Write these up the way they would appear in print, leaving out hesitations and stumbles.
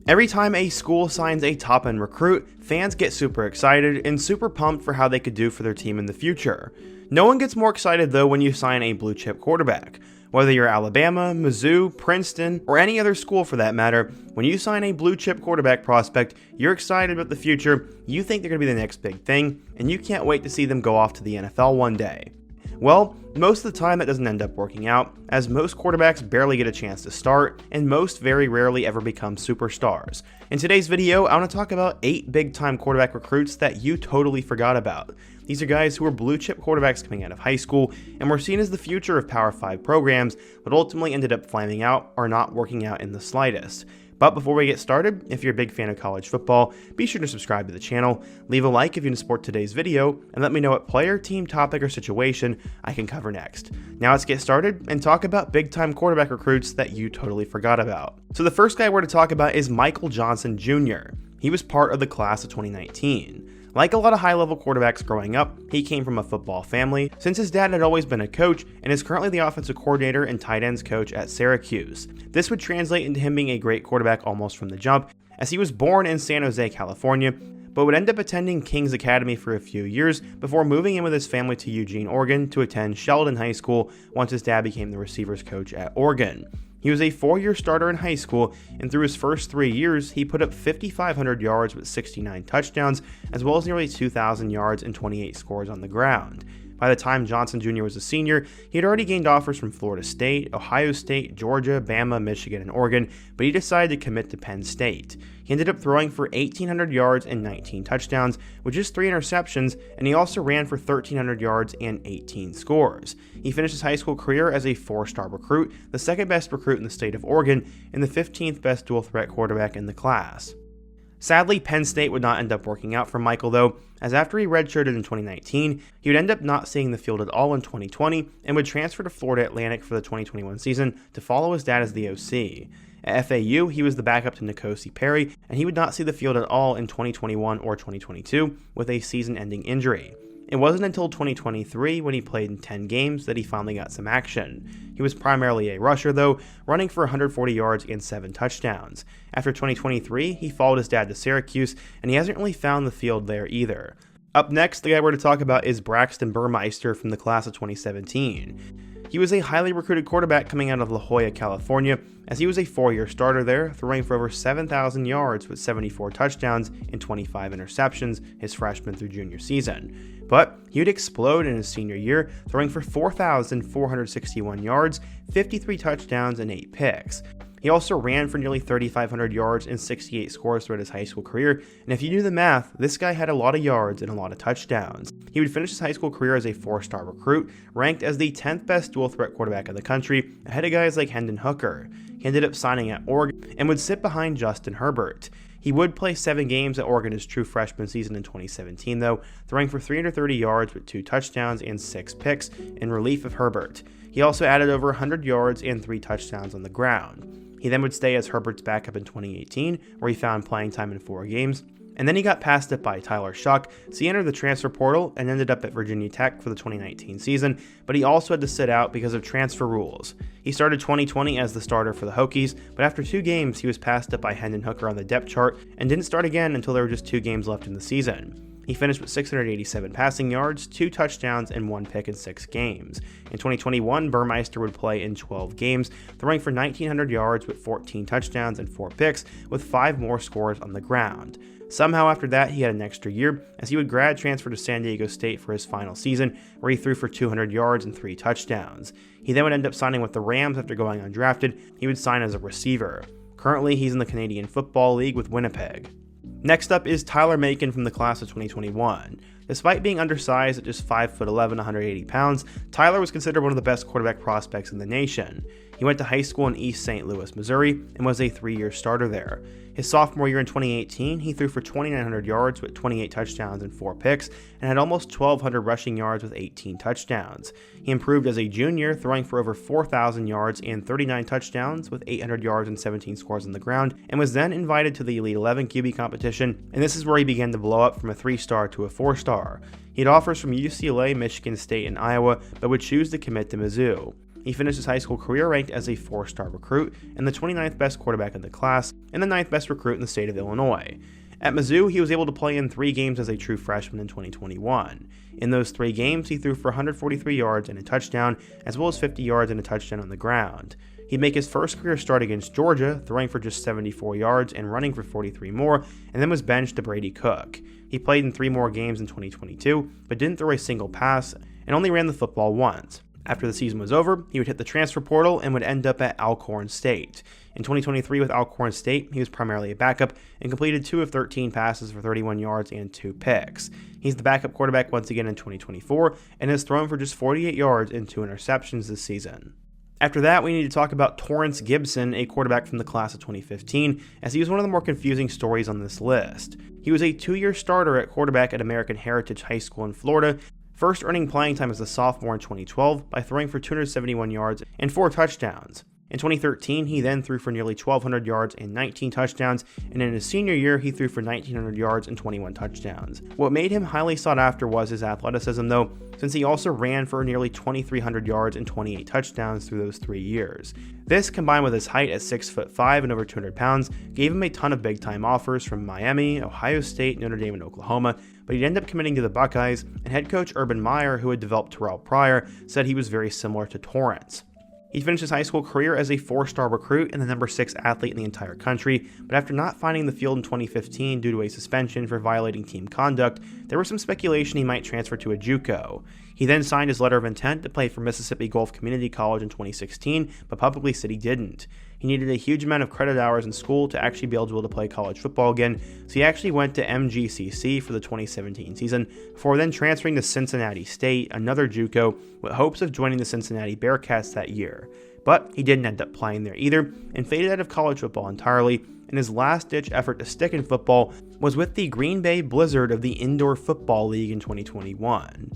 Every time a school signs a top-end recruit, fans get super excited and super pumped for how they could do for their team in the future. No one gets more excited though when you sign a blue-chip quarterback. Whether you're Alabama, Mizzou, Princeton, or any other school for that matter, when you sign a blue-chip quarterback prospect, you're excited about the future, you think they're going to be the next big thing, and you can't wait to see them go off to the NFL one day. Well, most of the time that doesn't end up working out, as most quarterbacks barely get a chance to start, and most very rarely ever become superstars. In today's video, I want to talk about 8 big-time quarterback recruits that you totally forgot about. These are guys who were blue-chip quarterbacks coming out of high school, and were seen as the future of Power 5 programs, but ultimately ended up flaming out or not working out in the slightest. But before we get started, if you're a big fan of college football, be sure to subscribe to the channel, leave a like if you support today's video, and let me know what player, team, topic, or situation I can cover next. Now let's get started and talk about big-time quarterback recruits that you totally forgot about. So the first guy we're to talk about is Michael Johnson Jr. He was part of the class of 2019. Like a lot of high-level quarterbacks growing up, he came from a football family, since his dad had always been a coach and is currently the offensive coordinator and tight ends coach at Syracuse. This would translate into him being a great quarterback almost from the jump, as he was born in San Jose, California, but would end up attending King's Academy for a few years before moving in with his family to Eugene, Oregon to attend Sheldon High School once his dad became the receivers coach at Oregon. He was a 4-year starter in high school, and through his first 3 years, he put up 5,500 yards with 69 touchdowns, as well as nearly 2,000 yards and 28 scores on the ground. By the time Johnson Jr. was a senior, he had already gained offers from Florida State, Ohio State, Georgia, Bama, Michigan, and Oregon, but he decided to commit to Penn State. He ended up throwing for 1,800 yards and 19 touchdowns, with just 3 interceptions, and he also ran for 1,300 yards and 18 scores. He finished his high school career as a 4-star recruit, the second best recruit in the state of Oregon, and the 15th best dual-threat quarterback in the class. Sadly, Penn State would not end up working out for Michael though, as after he redshirted in 2019, he would end up not seeing the field at all in 2020 and would transfer to Florida Atlantic for the 2021 season to follow his dad as the OC. At FAU, he was the backup to N'Kosi Perry, and he would not see the field at all in 2021 or 2022 with a season-ending injury. It wasn't until 2023, when he played in 10 games, that he finally got some action. He was primarily a rusher though, running for 140 yards and 7 touchdowns. After 2023, he followed his dad to Syracuse, and he hasn't really found the field there either. Up next, the guy we're to talk about is Braxton Burmeister from the class of 2017. He was a highly recruited quarterback coming out of La Jolla, California, as he was a 4-year starter there, throwing for over 7,000 yards with 74 touchdowns and 25 interceptions his freshman through junior season. But he would explode in his senior year, throwing for 4,461 yards, 53 touchdowns, and 8 picks. He also ran for nearly 3,500 yards and 68 scores throughout his high school career, and if you do the math, this guy had a lot of yards and a lot of touchdowns. He would finish his high school career as a 4-star recruit, ranked as the 10th best dual-threat quarterback in the country, ahead of guys like Hendon Hooker. He ended up signing at Oregon and would sit behind Justin Herbert. He would play 7 games at Oregon his true freshman season in 2017 though, throwing for 330 yards with 2 touchdowns and 6 picks in relief of Herbert. He also added over 100 yards and 3 touchdowns on the ground. He then would stay as Herbert's backup in 2018, where he found playing time in 4 games, and then he got passed up by Tyler Shuck, so he entered the transfer portal and ended up at Virginia Tech for the 2019 season, but he also had to sit out because of transfer rules. He started 2020 as the starter for the Hokies, but after 2 games he was passed up by Hendon Hooker on the depth chart and didn't start again until there were just 2 games left in the season. He finished with 687 passing yards, 2 touchdowns, and 1 pick in 6 games. In 2021, Burmeister would play in 12 games, throwing for 1,900 yards with 14 touchdowns and 4 picks, with 5 more scores on the ground. Somehow after that, he had an extra year, as he would grad transfer to San Diego State for his final season, where he threw for 200 yards and 3 touchdowns. He then would end up signing with the Rams after going undrafted. He would sign as a receiver. Currently, he's in the Canadian Football League with Winnipeg. Next up is Tyler Macon from the class of 2021. Despite being undersized at just 5'11", 180 pounds, Tyler was considered one of the best quarterback prospects in the nation. He went to high school in East St. Louis, Missouri, and was a 3-year starter there. His sophomore year in 2018, he threw for 2,900 yards with 28 touchdowns and 4 picks, and had almost 1,200 rushing yards with 18 touchdowns. He improved as a junior, throwing for over 4,000 yards and 39 touchdowns with 800 yards and 17 scores on the ground, and was then invited to the Elite 11 QB competition, and this is where he began to blow up from a 3-star to a 4-star. He had offers from UCLA, Michigan State, and Iowa, but would choose to commit to Mizzou. He finished his high school career ranked as a 4-star recruit and the 29th best quarterback in the class and the 9th best recruit in the state of Illinois. At Mizzou, he was able to play in 3 games as a true freshman in 2021. In those 3 games, he threw for 143 yards and a touchdown, as well as 50 yards and a touchdown on the ground. He'd make his first career start against Georgia, throwing for just 74 yards and running for 43 more, and then was benched to Brady Cook. He played in 3 more games in 2022, but didn't throw a single pass, and only ran the football once. After the season was over, he would hit the transfer portal and would end up at Alcorn State. In 2023 with Alcorn State, he was primarily a backup and completed 2 of 13 passes for 31 yards and 2 picks. He's the backup quarterback once again in 2024 and has thrown for just 48 yards and 2 interceptions this season. After that, we need to talk about Terell Gibson, a quarterback from the class of 2015, as he was one of the more confusing stories on this list. He was a 2-year starter at quarterback at American Heritage High School in Florida, first earning playing time as a sophomore in 2012 by throwing for 271 yards and 4 touchdowns. In 2013, he then threw for nearly 1,200 yards and 19 touchdowns, and in his senior year, he threw for 1,900 yards and 21 touchdowns. What made him highly sought after was his athleticism, though, since he also ran for nearly 2,300 yards and 28 touchdowns through those 3 years. This, combined with his height at 6'5" and over 200 pounds, gave him a ton of big-time offers from Miami, Ohio State, Notre Dame, and Oklahoma, but he'd end up committing to the Buckeyes, and head coach Urban Meyer, who had developed Terrell prior, said he was very similar to Torrance. He finished his high school career as a 4-star recruit and the number 6 athlete in the entire country, but after not finding the field in 2015 due to a suspension for violating team conduct, there was some speculation he might transfer to a JUCO. He then signed his letter of intent to play for Mississippi Gulf Community College in 2016, but publicly said he didn't. He needed a huge amount of credit hours in school to actually be eligible to play college football again, so he actually went to MGCC for the 2017 season, before then transferring to Cincinnati State, another JUCO, with hopes of joining the Cincinnati Bearcats that year. But he didn't end up playing there either, and faded out of college football entirely, and his last-ditch effort to stick in football was with the Green Bay Blizzard of the Indoor Football League in 2021.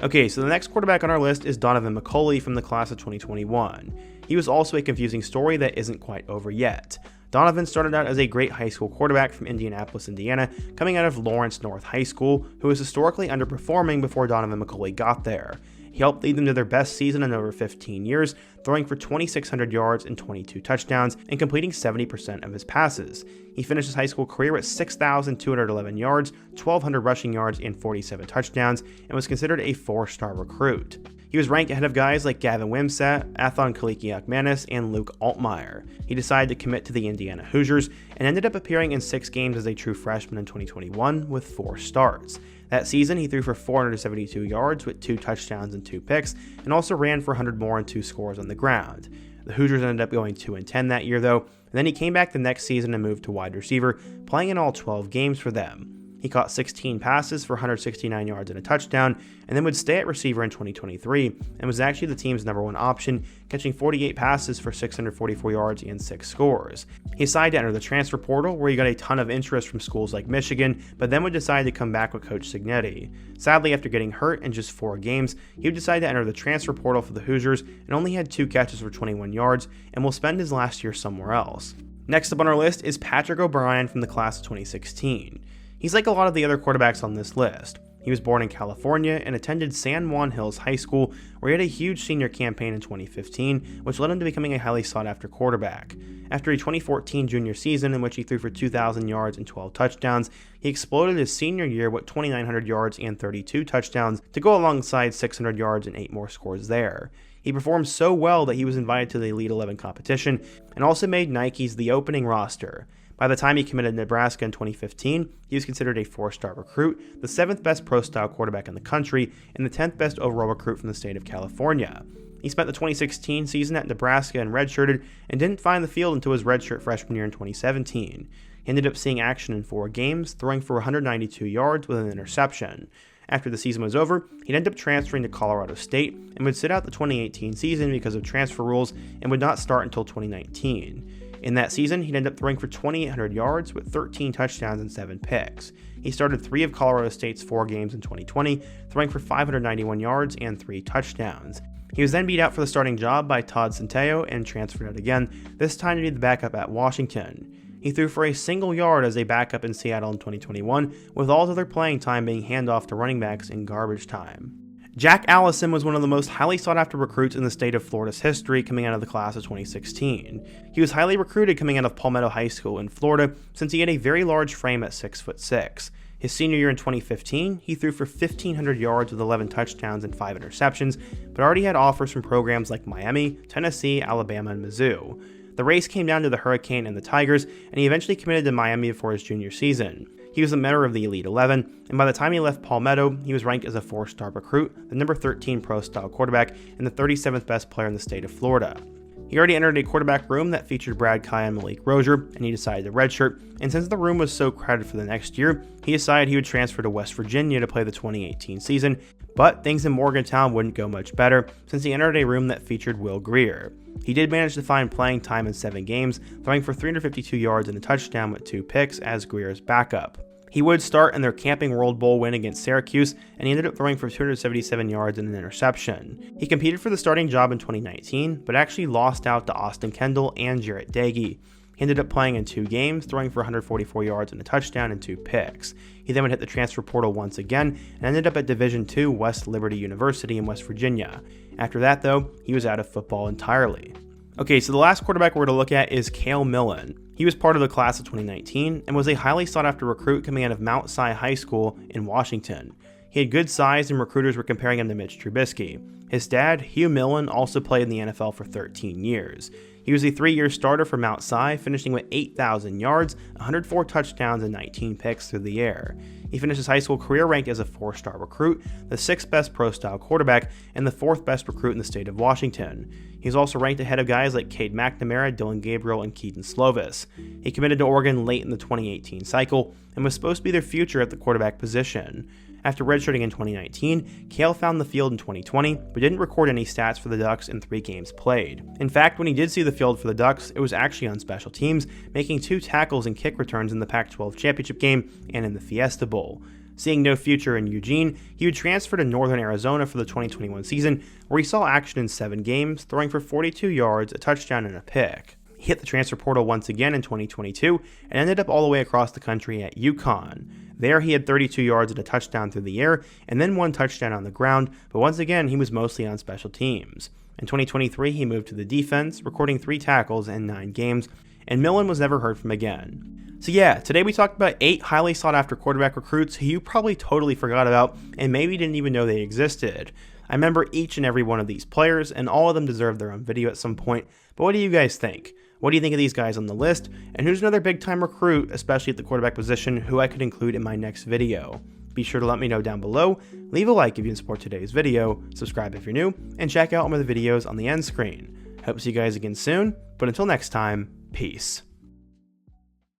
Okay, so the next quarterback on our list is Donovan McColly from the class of 2021. He was also a confusing story that isn't quite over yet. Donovan started out as a great high school quarterback from Indianapolis, Indiana, coming out of Lawrence North High School, who was historically underperforming before Donovan McColly got there. He helped lead them to their best season in over 15 years, throwing for 2,600 yards and 22 touchdowns and completing 70% of his passes. He finished his high school career at 6,211 yards, 1,200 rushing yards, and 47 touchdowns, and was considered a 4-star recruit. He was ranked ahead of guys like Gavin Wimsatt, Athon Kalikiak-Manis, and Luke Altmaier. He decided to commit to the Indiana Hoosiers and ended up appearing in 6 games as a true freshman in 2021 with 4 starts. That season, he threw for 472 yards with 2 touchdowns and 2 picks, and also ran for 100 more and 2 scores on the ground. The Hoosiers ended up going 2-10 that year though, and then he came back the next season and moved to wide receiver, playing in all 12 games for them. He caught 16 passes for 169 yards and a touchdown, and then would stay at receiver in 2023, and was actually the team's number 1 option, catching 48 passes for 644 yards and 6 scores. He decided to enter the transfer portal, where he got a ton of interest from schools like Michigan, but then would decide to come back with Coach Cignetti. Sadly, after getting hurt in just 4 games, he would decide to enter the transfer portal for the Hoosiers, and only had 2 catches for 21 yards, and will spend his last year somewhere else. Next up on our list is Patrick O'Brien from the class of 2016. He's like a lot of the other quarterbacks on this list. He was born in California and attended San Juan Hills High School, where he had a huge senior campaign in 2015, which led him to becoming a highly sought-after quarterback. After a 2014 junior season in which he threw for 2,000 yards and 12 touchdowns, he exploded his senior year with 2,900 yards and 32 touchdowns to go alongside 600 yards and 8 more scores there. He performed so well that he was invited to the Elite 11 competition and also made Nike's the opening roster. By the time he committed to Nebraska in 2015, he was considered a 4-star recruit, the 7th best pro-style quarterback in the country, and the 10th best overall recruit from the state of California. He spent the 2016 season at Nebraska and redshirted, and didn't find the field until his redshirt freshman year in 2017. He ended up seeing action in 4 games, throwing for 192 yards with an interception. After the season was over, he'd end up transferring to Colorado State and would sit out the 2018 season because of transfer rules and would not start until 2019. In that season, he'd end up throwing for 2,800 yards with 13 touchdowns and 7 picks. He started 3 of Colorado State's 4 games in 2020, throwing for 591 yards and 3 touchdowns. He was then beat out for the starting job by Todd Centeio and transferred out again, this time to be the backup at Washington. He threw for a single yard as a backup in Seattle in 2021, with all his other playing time being handoff to running backs in garbage time. Jack Allison was one of the most highly sought after recruits in the state of Florida's history coming out of the class of 2016. He was highly recruited coming out of Palmetto High School in Florida since he had a very large frame at 6'6". His senior year in 2015, he threw for 1,500 yards with 11 touchdowns and 5 interceptions, but already had offers from programs like Miami, Tennessee, Alabama, and Mizzou. The race came down to the Hurricane and the Tigers, and he eventually committed to Miami before his junior season. He was a member of the Elite 11, and by the time he left Palmetto, he was ranked as a 4-star recruit, the number 13 pro-style quarterback, and the 37th best player in the state of Florida. He already entered a quarterback room that featured Brad Kye and Malik Rozier, and he decided to redshirt, and since the room was so crowded for the next year, he decided he would transfer to West Virginia to play the 2018 season, but things in Morgantown wouldn't go much better since he entered a room that featured Will Grier. He did manage to find playing time in 7 games, throwing for 352 yards and a touchdown with 2 picks as Grier's backup. He would start in their Camping World Bowl win against Syracuse, and he ended up throwing for 277 yards and an interception. He competed for the starting job in 2019, but actually lost out to Austin Kendall and Jarrett Dagey. He ended up playing in 2 games, throwing for 144 yards and a touchdown and 2 picks. He then would hit the transfer portal once again, and ended up at Division II West Liberty University in West Virginia. After that though, he was out of football entirely. Okay, so the last quarterback we're going to look at is Kale Millan. He was part of the class of 2019 and was a highly sought after recruit coming out of Mount Si High School in Washington. He had good size and recruiters were comparing him to Mitch Trubisky. His dad, Hugh Millan, also played in the NFL for 13 years. He was a 3-year starter for Mount Si, finishing with 8,000 yards, 104 touchdowns, and 19 picks through the air. He finished his high school career ranked as a 4-star recruit, the 6th best pro-style quarterback, and the 4th best recruit in the state of Washington. He was also ranked ahead of guys like Cade McNamara, Dylan Gabriel, and Keaton Slovis. He committed to Oregon late in the 2018 cycle and was supposed to be their future at the quarterback position. After redshirting in 2019, Kale found the field in 2020, but didn't record any stats for the Ducks in 3 games played. In fact, when he did see the field for the Ducks, it was actually on special teams, making 2 tackles and kick returns in the Pac-12 championship game and in the Fiesta Bowl. Seeing no future in Eugene, he would transfer to Northern Arizona for the 2021 season, where he saw action in 7 games, throwing for 42 yards, a touchdown, and a pick. He hit the transfer portal once again in 2022 and ended up all the way across the country at UConn. There he had 32 yards and a touchdown through the air, and then 1 touchdown on the ground, but once again he was mostly on special teams. In 2023 he moved to the defense, recording 3 tackles in 9 games, and Millan was never heard from again. So yeah, today we talked about 8 highly sought after quarterback recruits who you probably totally forgot about and maybe didn't even know they existed. I remember each and every one of these players, and all of them deserve their own video at some point, but what do you guys think? What do you think of these guys on the list, and who's another big time recruit, especially at the quarterback position, who I could include in my next video? Be sure to let me know down below, leave a like if you support today's video, subscribe if you're new, and check out one of the videos on the end screen. Hope to see you guys again soon, but until next time, peace.